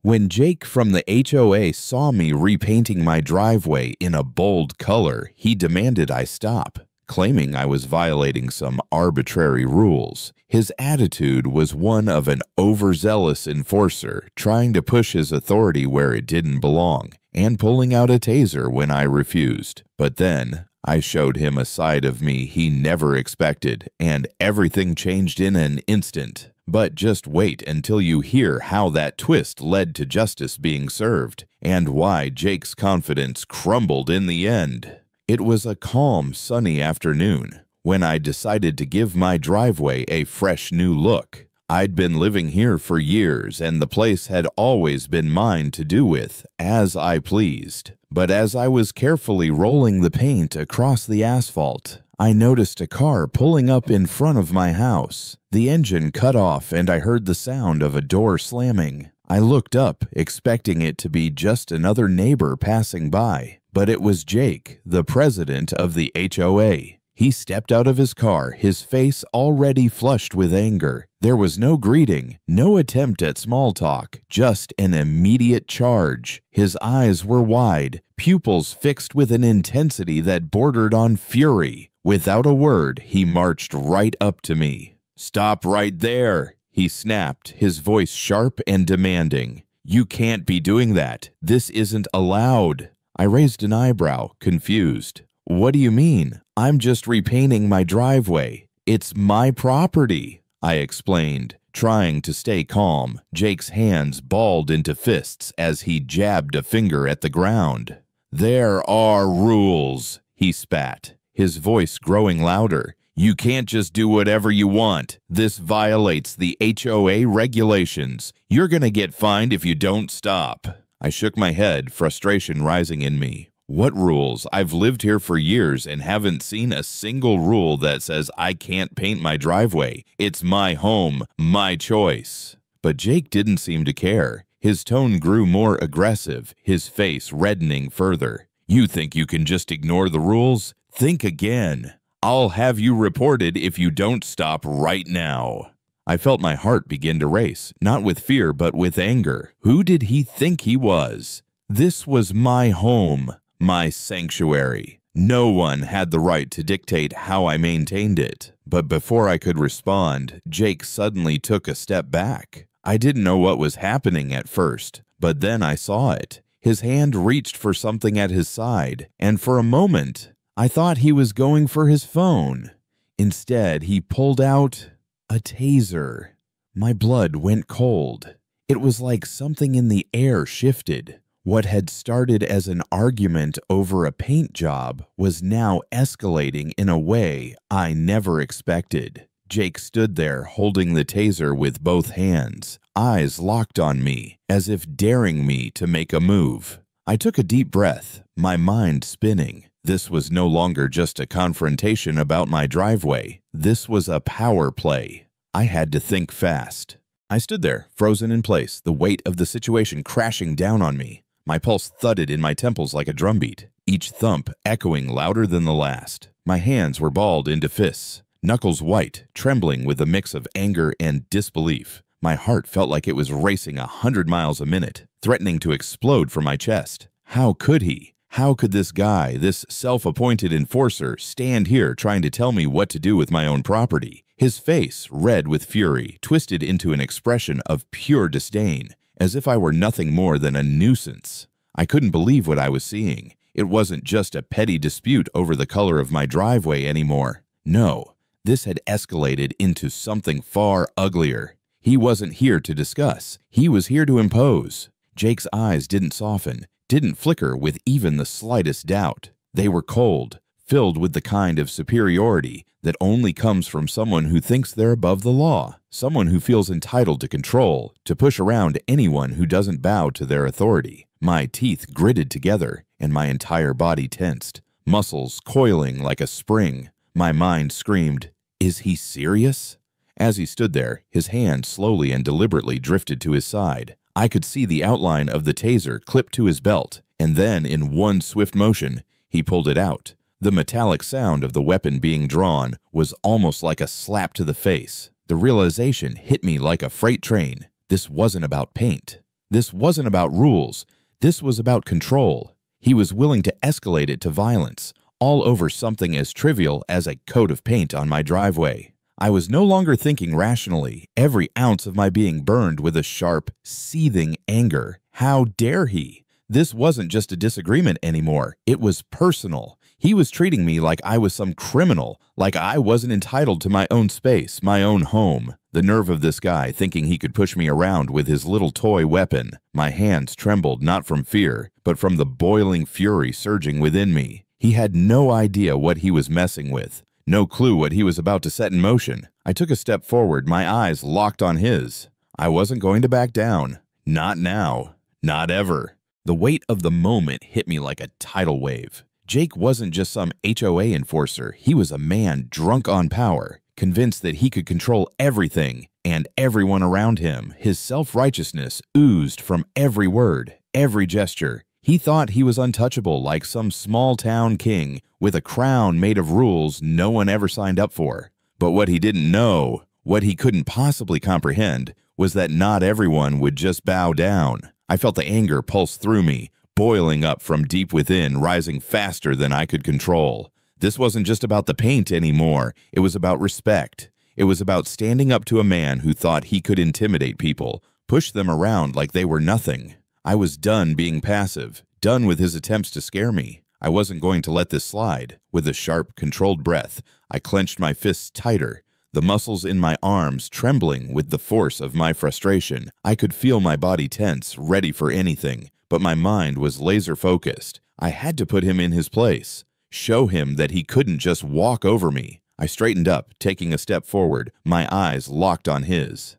When Jake from the HOA saw me repainting my driveway in a bold color, he demanded I stop, claiming I was violating some arbitrary rules. His attitude was one of an overzealous enforcer trying to push his authority where it didn't belong, and pulling out a taser when I refused. But then, I showed him a side of me he never expected, and everything changed in an instant. But just wait until you hear how that twist led to justice being served, and why Jake's confidence crumbled in the end. It was a calm, sunny afternoon when I decided to give my driveway a fresh new look. I'd been living here for years, and the place had always been mine to do with as I pleased. But as I was carefully rolling the paint across the asphalt, I noticed a car pulling up in front of my house. The engine cut off, and I heard the sound of a door slamming. I looked up, expecting it to be just another neighbor passing by. But it was Jake, the president of the HOA. He stepped out of his car, his face already flushed with anger. There was no greeting, no attempt at small talk, just an immediate charge. His eyes were wide, pupils fixed with an intensity that bordered on fury. Without a word, he marched right up to me. "Stop right there," he snapped, his voice sharp and demanding. "You can't be doing that. This isn't allowed." I raised an eyebrow, confused. "What do you mean? I'm just repainting my driveway. It's my property," I explained, trying to stay calm. Jake's hands balled into fists as he jabbed a finger at the ground. "There are rules," he spat, his voice growing louder. "You can't just do whatever you want. This violates the HOA regulations. You're gonna get fined if you don't stop." I shook my head, frustration rising in me. What rules? I've lived here for years and haven't seen a single rule that says I can't paint my driveway. It's my home, my choice. But Jake didn't seem to care. His tone grew more aggressive, his face reddening further. "You think you can just ignore the rules? Think again. I'll have you reported if you don't stop right now." I felt my heart begin to race, not with fear but with anger. Who did he think he was? This was my home, my sanctuary. No one had the right to dictate how I maintained it. But before I could respond, Jake suddenly took a step back. I didn't know what was happening at first, but then I saw it. His hand reached for something at his side, and for a moment, I thought he was going for his phone. Instead, he pulled out a taser. My blood went cold. It was like something in the air shifted. What had started as an argument over a paint job was now escalating in a way I never expected. Jake stood there holding the taser with both hands, eyes locked on me, as if daring me to make a move. I took a deep breath, my mind spinning. This was no longer just a confrontation about my driveway. This was a power play. I had to think fast. I stood there, frozen in place, the weight of the situation crashing down on me. My pulse thudded in my temples like a drumbeat, each thump echoing louder than the last. My hands were balled into fists, knuckles white, trembling with a mix of anger and disbelief. My heart felt like it was racing 100 miles a minute, threatening to explode from my chest. How could he? How could this guy, this self-appointed enforcer, stand here trying to tell me what to do with my own property? His face, red with fury, twisted into an expression of pure disdain, as if I were nothing more than a nuisance. I couldn't believe what I was seeing. It wasn't just a petty dispute over the color of my driveway anymore. No, this had escalated into something far uglier. He wasn't here to discuss. He was here to impose. Jake's eyes didn't soften, didn't flicker with even the slightest doubt. They were cold, filled with the kind of superiority that only comes from someone who thinks they're above the law, someone who feels entitled to control, to push around anyone who doesn't bow to their authority. My teeth gritted together, and my entire body tensed, muscles coiling like a spring. My mind screamed, "Is he serious?" As he stood there, his hand slowly and deliberately drifted to his side. I could see the outline of the taser clipped to his belt, and then, in one swift motion, he pulled it out. The metallic sound of the weapon being drawn was almost like a slap to the face. The realization hit me like a freight train. This wasn't about paint. This wasn't about rules. This was about control. He was willing to escalate it to violence, all over something as trivial as a coat of paint on my driveway. I was no longer thinking rationally. Every ounce of my being burned with a sharp, seething anger. How dare he? This wasn't just a disagreement anymore. It was personal. He was treating me like I was some criminal, like I wasn't entitled to my own space, my own home. The nerve of this guy thinking he could push me around with his little toy weapon. My hands trembled not from fear, but from the boiling fury surging within me. He had no idea what he was messing with. No clue what he was about to set in motion. I took a step forward, my eyes locked on his. I wasn't going to back down. Not now. Not ever. The weight of the moment hit me like a tidal wave. Jake wasn't just some HOA enforcer. He was a man drunk on power, convinced that he could control everything and everyone around him. His self-righteousness oozed from every word, every gesture. He thought he was untouchable, like some small-town king with a crown made of rules no one ever signed up for. But what he didn't know, what he couldn't possibly comprehend, was that not everyone would just bow down. I felt the anger pulse through me, boiling up from deep within, rising faster than I could control. This wasn't just about the paint anymore. It was about respect. It was about standing up to a man who thought he could intimidate people, push them around like they were nothing. I was done being passive, done with his attempts to scare me. I wasn't going to let this slide. With a sharp, controlled breath, I clenched my fists tighter, the muscles in my arms trembling with the force of my frustration. I could feel my body tense, ready for anything, but my mind was laser-focused. I had to put him in his place, show him that he couldn't just walk over me. I straightened up, taking a step forward, my eyes locked on his.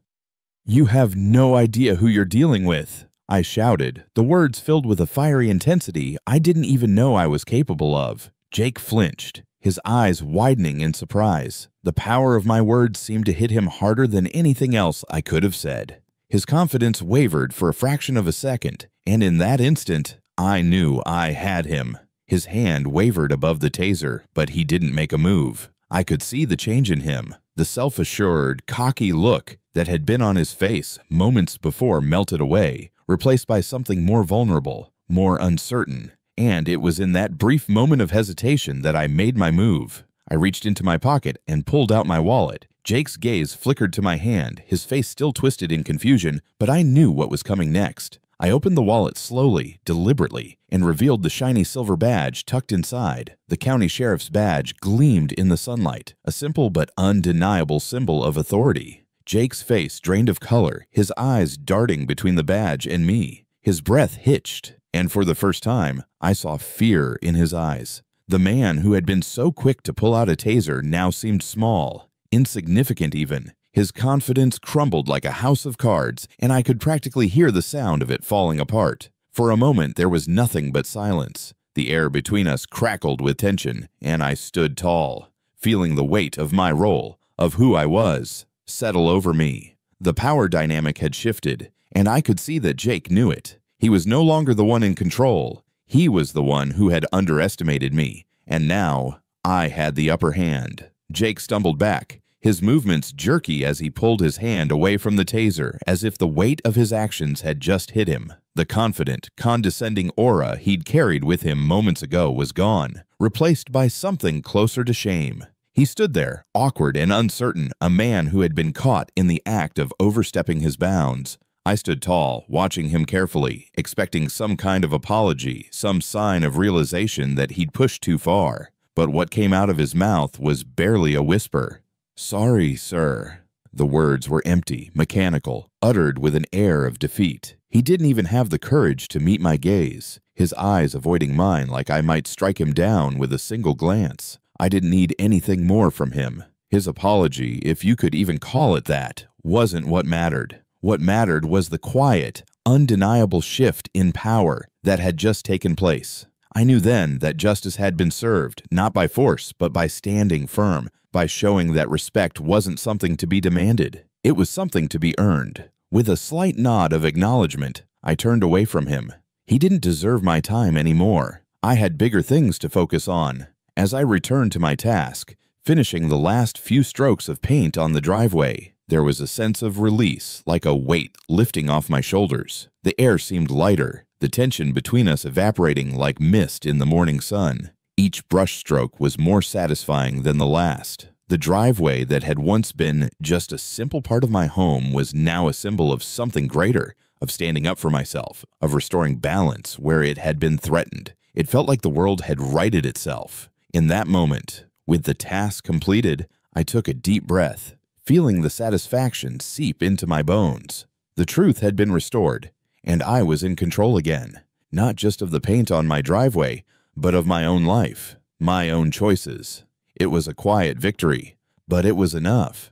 "You have no idea who you're dealing with," I shouted, the words filled with a fiery intensity I didn't even know I was capable of. Jake flinched, his eyes widening in surprise. The power of my words seemed to hit him harder than anything else I could have said. His confidence wavered for a fraction of a second, and in that instant, I knew I had him. His hand wavered above the taser, but he didn't make a move. I could see the change in him. The self-assured, cocky look that had been on his face moments before melted away, replaced by something more vulnerable, more uncertain. And it was in that brief moment of hesitation that I made my move. I reached into my pocket and pulled out my wallet. Jake's gaze flickered to my hand, his face still twisted in confusion, but I knew what was coming next. I opened the wallet slowly, deliberately, and revealed the shiny silver badge tucked inside. The county sheriff's badge gleamed in the sunlight, a simple but undeniable symbol of authority. Jake's face drained of color, his eyes darting between the badge and me. His breath hitched, and for the first time, I saw fear in his eyes. The man who had been so quick to pull out a taser now seemed small, insignificant even. His confidence crumbled like a house of cards, and I could practically hear the sound of it falling apart. For a moment, there was nothing but silence. The air between us crackled with tension, and I stood tall, feeling the weight of my role, of who I was, settle over me. The power dynamic had shifted, and I could see that Jake knew it. He was no longer the one in control. He was the one who had underestimated me, and now I had the upper hand. Jake stumbled back, his movements jerky as he pulled his hand away from the taser, as if the weight of his actions had just hit him. The confident, condescending aura he'd carried with him moments ago was gone, replaced by something closer to shame. He stood there, awkward and uncertain, a man who had been caught in the act of overstepping his bounds. I stood tall, watching him carefully, expecting some kind of apology, some sign of realization that he'd pushed too far. But what came out of his mouth was barely a whisper. "Sorry, sir." The words were empty, mechanical, uttered with an air of defeat. He didn't even have the courage to meet my gaze, his eyes avoiding mine like I might strike him down with a single glance. I didn't need anything more from him. His apology, if you could even call it that, wasn't what mattered. What mattered was the quiet, undeniable shift in power that had just taken place. I knew then that justice had been served, not by force, but by standing firm, by showing that respect wasn't something to be demanded. It was something to be earned. With a slight nod of acknowledgement, I turned away from him. He didn't deserve my time anymore. I had bigger things to focus on. As I returned to my task, finishing the last few strokes of paint on the driveway, there was a sense of release, like a weight lifting off my shoulders. The air seemed lighter, the tension between us evaporating like mist in the morning sun. Each brushstroke was more satisfying than the last. The driveway that had once been just a simple part of my home was now a symbol of something greater, of standing up for myself, of restoring balance where it had been threatened. It felt like the world had righted itself. In that moment, with the task completed, I took a deep breath, feeling the satisfaction seep into my bones. The truth had been restored, and I was in control again, not just of the paint on my driveway, but of my own life, my own choices. It was a quiet victory, but it was enough.